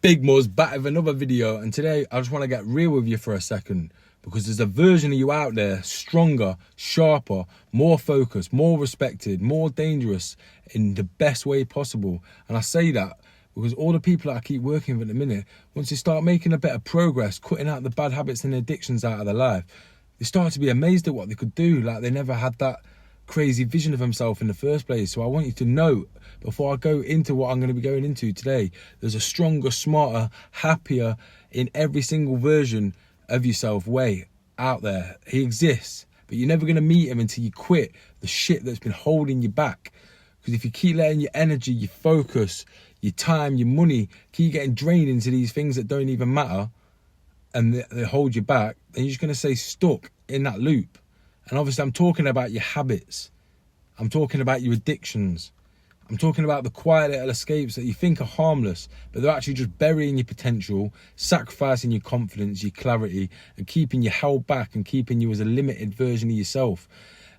Big Muzz back with another video, and today I just want to get real with you for a second, because there's a version of you out there, stronger, sharper, more focused, more respected, more dangerous in the best way possible. And I say that because all the people that I keep working with at the minute, once they start making a bit of progress, cutting out the bad habits and addictions out of their life, they start to be amazed at what they could do, like they never had that crazy vision of himself in the first place. So I want you to know, before I go into what I'm going to be going into today, there's a stronger, smarter, happier in every single version of yourself way out there. He exists, but you're never going to meet him until you quit the shit that's been holding you back. Because if you keep letting your energy, your focus, your time, your money keep getting drained into these things that don't even matter, and they hold you back, then you're just going to stay stuck in that loop. And obviously I'm talking about your habits. I'm talking about your addictions. I'm talking about the quiet little escapes that you think are harmless, but they're actually just burying your potential, sacrificing your confidence, your clarity, and keeping you held back and keeping you as a limited version of yourself.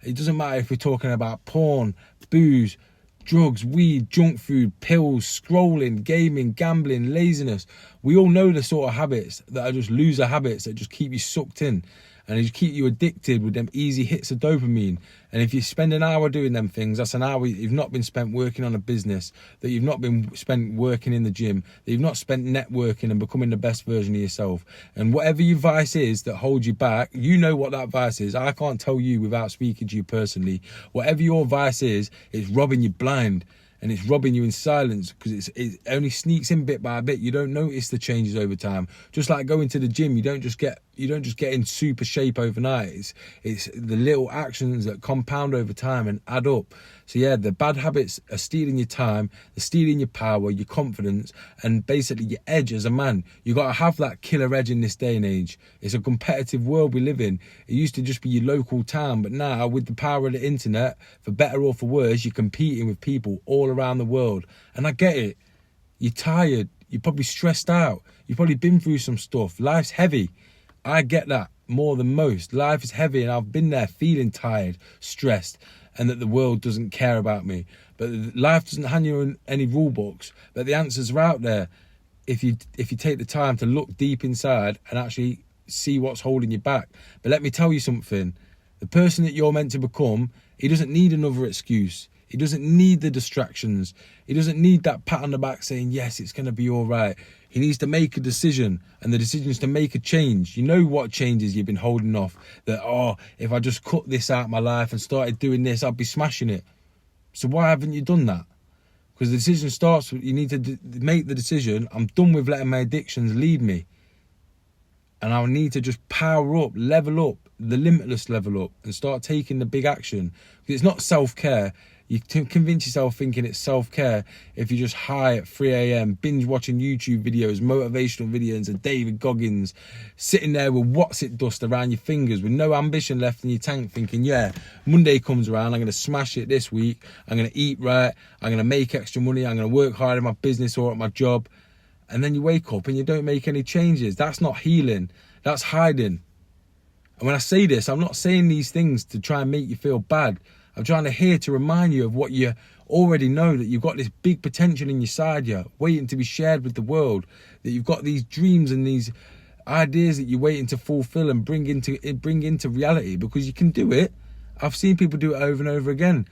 It doesn't matter if we're talking about porn, booze, drugs, weed, junk food, pills, scrolling, gaming, gambling, laziness. We all know the sort of habits that are just loser habits that just keep you sucked in. And they just keep you addicted with them easy hits of dopamine. And if you spend an hour doing them things, that's an hour you've not been spent working on a business, that you've not been spent working in the gym, that you've not spent networking and becoming the best version of yourself. And whatever your vice is that holds you back, you know what that vice is. I can't tell you without speaking to you personally. Whatever your vice is, it's robbing you blind. And it's robbing you in silence, because it only sneaks in bit by bit. You don't notice the changes over time. Just like going to the gym, you don't just get in super shape overnight. It's the little actions that compound over time and add up. So yeah, the bad habits are stealing your time, they're stealing your power, your confidence, and basically your edge as a man. You got to have that killer edge in this day and age. It's a competitive world we live in. It used to just be your local town, but now with the power of the internet, for better or for worse, you're competing with people all around the world. And I get it. You're tired. You're probably stressed out. You've probably been through some stuff. Life's heavy. I get that more than most. Life is heavy, and I've been there feeling tired, stressed, and that the world doesn't care about me. But life doesn't hand you any rule books, but the answers are out there if you take the time to look deep inside and actually see what's holding you back. But let me tell you something. The person that you're meant to become, he doesn't need another excuse. He doesn't need the distractions. He doesn't need that pat on the back saying, yes, it's going to be all right. He needs to make a decision, and the decision is to make a change. You know what changes you've been holding off. That, if I just cut this out of my life and started doing this, I'd be smashing it. So why haven't you done that? Because the decision starts with, you need to make the decision. I'm done with letting my addictions lead me. And I need to just power up, level up, the limitless level up, and start taking the big action. Because it's not self-care. You convince yourself thinking it's self-care if you're just high at 3 a.m, binge watching YouTube videos, motivational videos of David Goggins, sitting there with what's it dust around your fingers with no ambition left in your tank, thinking, yeah, Monday comes around, I'm going to smash it this week, I'm going to eat right, I'm going to make extra money, I'm going to work hard in my business or at my job. And then you wake up and you don't make any changes. That's not healing, that's hiding. And when I say this, I'm not saying these things to try and make you feel bad. I'm trying to remind you of what you already know, that you've got this big potential in your side here, waiting to be shared with the world, that you've got these dreams and these ideas that you're waiting to fulfill and bring into reality, because you can do it. I've seen people do it over and over again.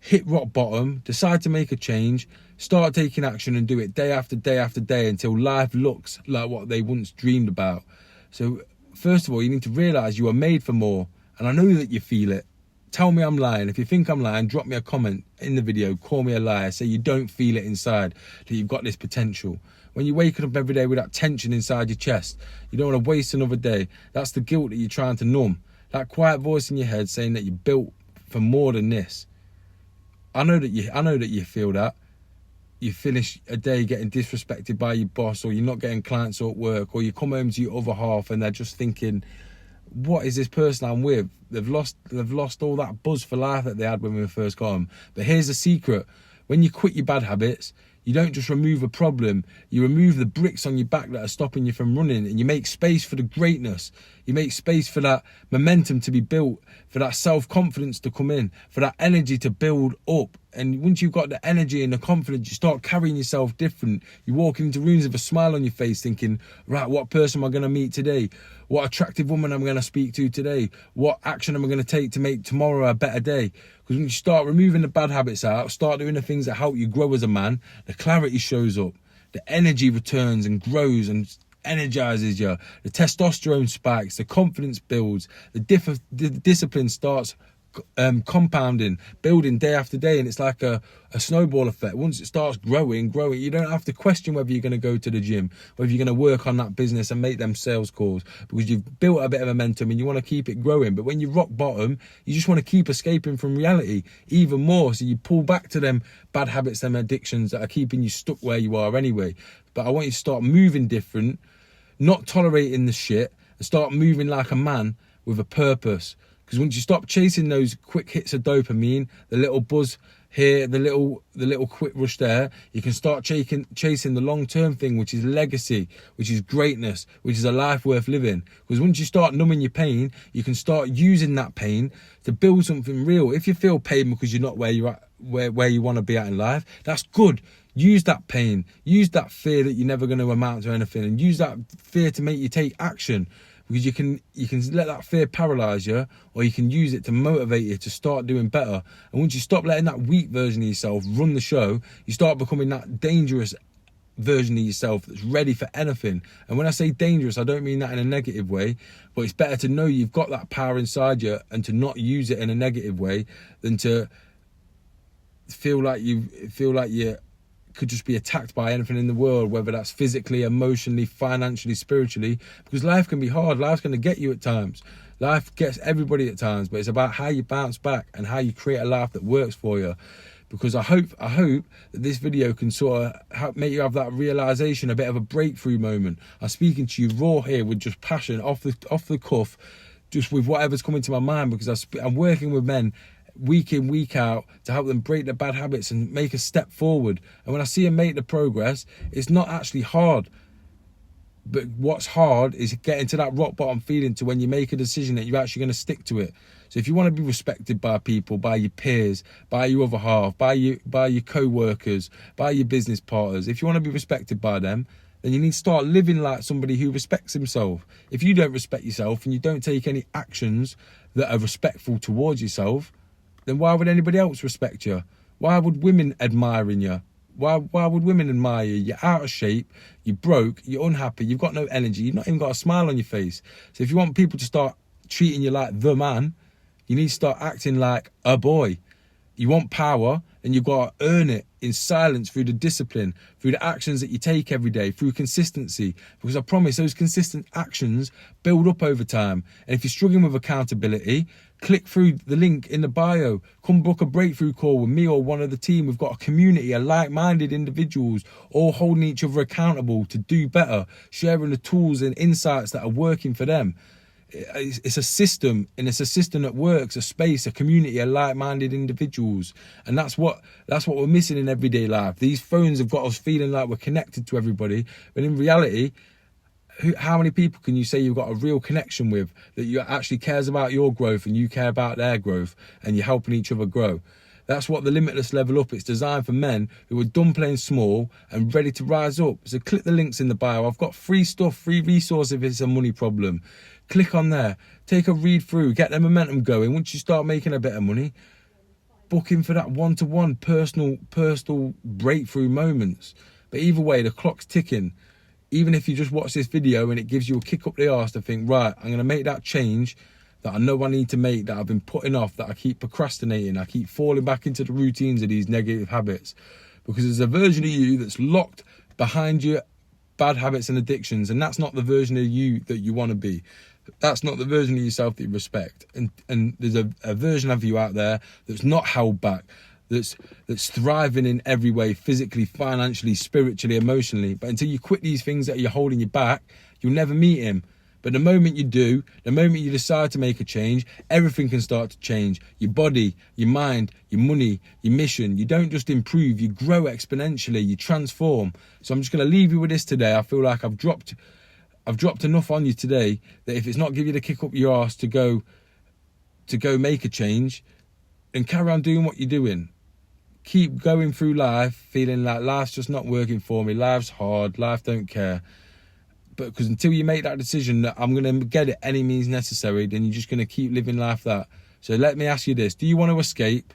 Hit rock bottom, decide to make a change, start taking action and do it day after day after day until life looks like what they once dreamed about. So first of all, you need to realise you are made for more. And I know that you feel it. Tell me I'm lying. If you think I'm lying, drop me a comment in the video, call me a liar, say you don't feel it inside, that you've got this potential. When you're waking up every day with that tension inside your chest, you don't want to waste another day. That's the guilt that you're trying to numb. That quiet voice in your head saying that you're built for more than this. I know that you feel that. You finish a day getting disrespected by your boss, or you're not getting clients at work, or you come home to your other half and they're just thinking, what is this person I'm with? They've lost all that buzz for life that they had when we first got them. But here's the secret. When you quit your bad habits, you don't just remove a problem, you remove the bricks on your back that are stopping you from running, and you make space for the greatness. You make space for that momentum to be built, for that self-confidence to come in, for that energy to build up And once you've got the energy and the confidence, you start carrying yourself different. You walk into rooms with a smile on your face thinking, right, what person am I going to meet today? What attractive woman am I going to speak to today? What action am I going to take to make tomorrow a better day? Because when you start removing the bad habits out, start doing the things that help you grow as a man, the clarity shows up. The energy returns and grows and energizes you. The testosterone spikes, the confidence builds, the discipline starts compounding, building day after day, and it's like a snowball effect. Once it starts growing, you don't have to question whether you're going to go to the gym, whether you're going to work on that business and make them sales calls, because you've built a bit of momentum and you want to keep it growing. But when you rock bottom, you just want to keep escaping from reality even more, so you pull back to them bad habits, them addictions that are keeping you stuck where you are anyway. But I want you to start moving different, not tolerating the shit, and start moving like a man with a purpose. Because once you stop chasing those quick hits of dopamine, the little buzz here, the little quick rush there, you can start chasing the long-term thing, which is legacy, which is greatness, which is a life worth living. Because once you start numbing your pain, you can start using that pain to build something real. If you feel pain because you're not where you're at, where you want to be at in life, that's good. Use that pain, use that fear that you're never going to amount to anything, and use that fear to make you take action. Because you can let that fear paralyze you, or you can use it to motivate you to start doing better. And once you stop letting that weak version of yourself run the show, you start becoming that dangerous version of yourself that's ready for anything. And when I say dangerous, I don't mean that in a negative way, but it's better to know you've got that power inside you and to not use it in a negative way than to feel like you could just be attacked by anything in the world, whether that's physically, emotionally, financially, spiritually, because life can be hard. Life's going to get you at times. Life gets everybody at times, but it's about how you bounce back and how you create a life that works for you. Because I hope that this video can sort of help make you have that realization, a bit of a breakthrough moment. I'm speaking to you raw here with just passion, off the cuff, just with whatever's coming to my mind, because I'm working with men week in, week out to help them break their bad habits and make a step forward. And when I see them make the progress, it's not actually hard. But what's hard is getting to that rock bottom feeling, to when you make a decision that you're actually going to stick to it. So if you want to be respected by people, by your peers, by your other half, by your co-workers, by your business partners, if you want to be respected by them, then you need to start living like somebody who respects himself. If you don't respect yourself and you don't take any actions that are respectful towards yourself, then why would anybody else respect you? Why would women admire you? Why would women admire you? You're out of shape, you're broke, you're unhappy, you've got no energy, you've not even got a smile on your face. So if you want people to start treating you like the man, you need to start acting like a boy. You want power, and you've got to earn it in silence, through the discipline, through the actions that you take every day, through consistency. Because I promise those consistent actions build up over time. And if you're struggling with accountability, click through the link in the bio. Come book a breakthrough call with me or one of the team. We've got a community of like-minded individuals, all holding each other accountable to do better, sharing the tools and insights that are working for them. It's a system, and it's a system that works, a space, a community of like-minded individuals. And that's what we're missing in everyday life. These phones have got us feeling like we're connected to everybody, but in reality, how many people can you say you've got a real connection with, that you actually cares about your growth and you care about their growth, and you're helping each other grow? That's what the Limitless Level Up, it's designed for men who are done playing small and ready to rise up. So click the links in the bio. I've got free stuff, free resource if it's a money problem. Click on there, take a read through, get the momentum going. Once you start making a bit of money, book in for that one-to-one personal breakthrough moments. But either way, the clock's ticking. Even if you just watch this video and it gives you a kick up the arse to think, right, I'm going to make that change that I know I need to make, that I've been putting off, that I keep procrastinating, I keep falling back into the routines of these negative habits. Because there's a version of you that's locked behind your bad habits and addictions, and that's not the version of you that you want to be. That's not the version of yourself that you respect. And there's a version of you out there that's not held back, that's thriving in every way, physically, financially, spiritually, emotionally. But until you quit these things that are holding you back, you'll never meet him. But the moment you do, the moment you decide to make a change, everything can start to change. Your body, your mind, your money, your mission. You don't just improve, you grow exponentially, you transform. So I'm just going to leave you with this today. I feel like I've dropped enough on you today that if it's not giving you the kick up your arse to go make a change, then carry on doing what you're doing. keep going through life feeling like life's just not working for me, life's hard, life don't care. But because until you make that decision that I'm going to get it any means necessary, then you're just going to keep living life that. So let me ask you this. Do you want to escape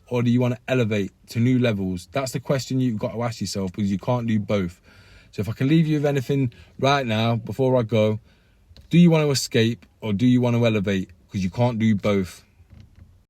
or do you want to elevate to new levels? That's the question you've got to ask yourself, because you can't do both. So if I can leave you with anything right now before I go, do you want to escape or do you want to elevate? Because you can't do both.